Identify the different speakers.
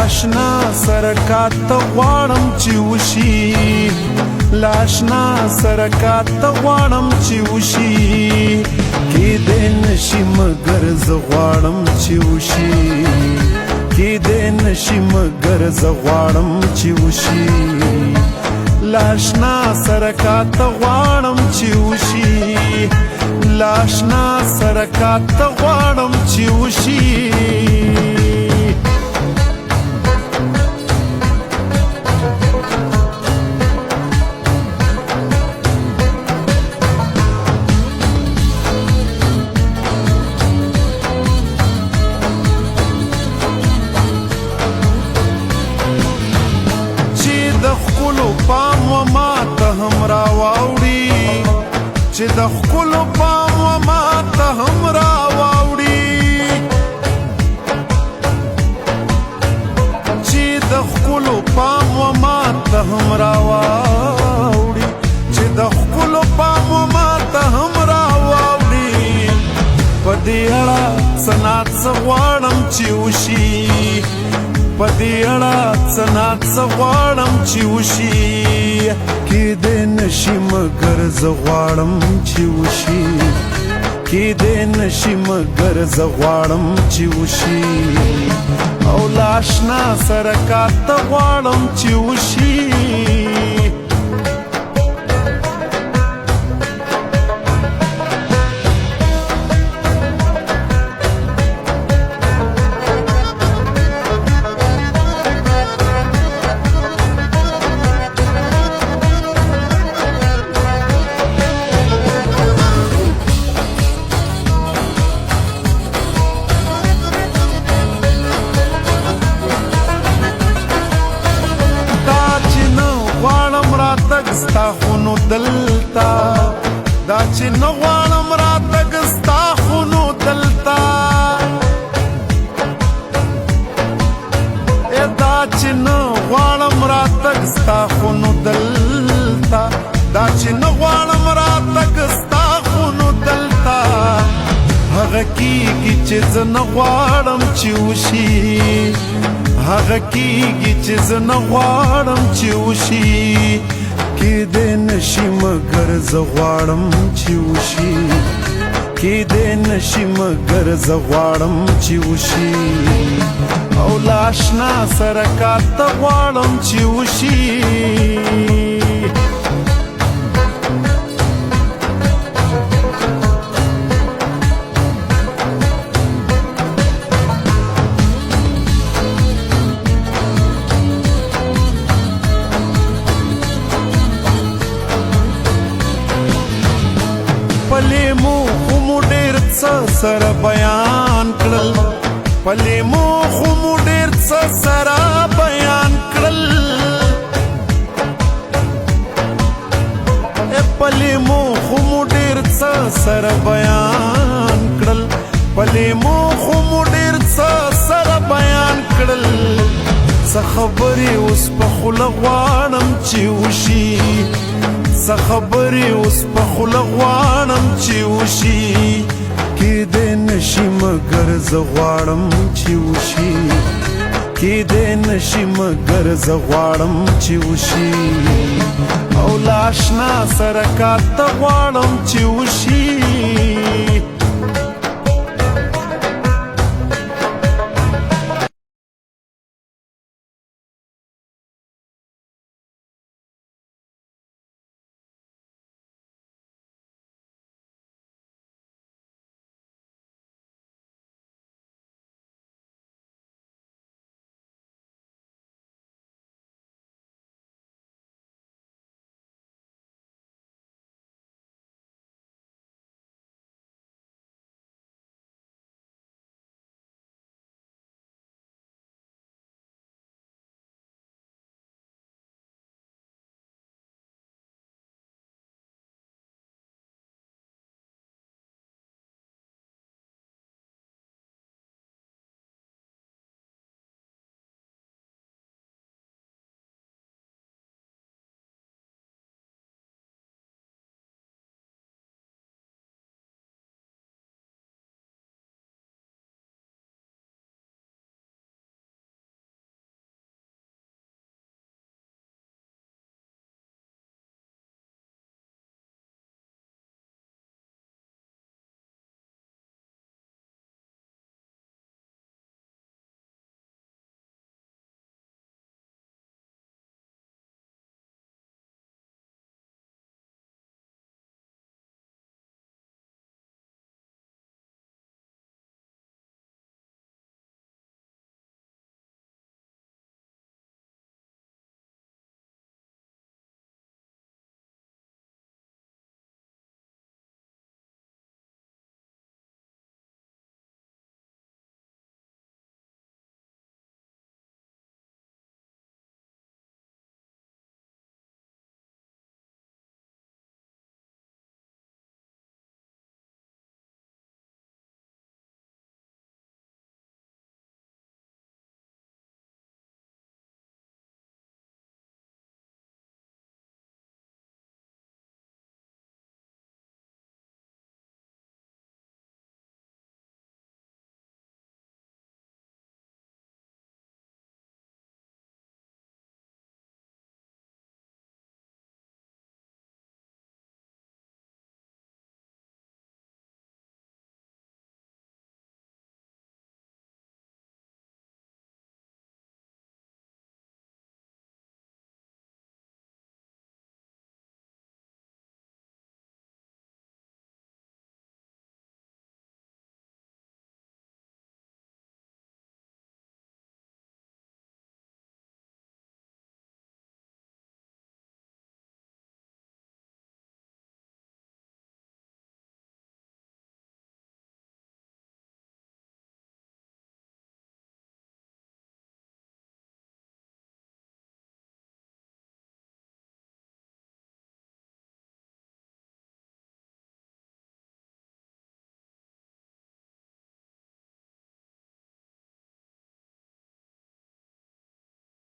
Speaker 1: لاشنا سرکات غواړم چې وشي لاشنا سرکات غواړم چې وشي کېدی نشي مګر زه غواړم چې وشي کېدی نشي مګر زه غواړم چې وشي لاشنا سرکات غواړم چې وشي لاشنا سرکات غواړم چې وشي پام و ما ته هم راواوړي چې د ښکلو پام و ما ته هم راواوړي چې د ښکلو پام و ما ته هم راواوړي چې د ښکلو پام و ما ته هم راواوړي په دې اړه څه څه غواړم چې وشي په دې اړه څه څه غواړم چې وشي کېدی نشي مګر زه غواړم چې وشي کېدی نشي مګر زه غواړم چې وشي او لاشنا سرکات غواړم چې وشي ستا خو نو دلتا دا چې نه غواړم راتګ ستا خو نو دلتا دا چې نه غواړم راتګ ستا خو نو دلتا دا چې نه غواړم راتګ ستا خو نو دلتا هغه کېږي چې زه نه غواړم چې وشي هغه کېږي چې زه نه غواړم چې وشي کېدی نشي مګر زه غواړم چې وشي کېدی نشي مګر زه غواړم چې وشي او لاشنا سرکات غواړم چې وشي پلې مو خو مو ډېر څه سره بیان کړل پلې مو خو مو ډېر څه سره بیان کړل پلې مو خو مو ډېر څه سره بیان کړل پلې مو خو مو ډېر څه سره بیان کړل څه خبرې اوس په خوله غواړم چې وشي څه خبرې اوس په خوله غواړم چې وشي کېدی نشي مګر زه غواړم چې وشي کېدی نشي مګر زه غواړم چې وشي او لاشنا سرکات غواړم چې وشي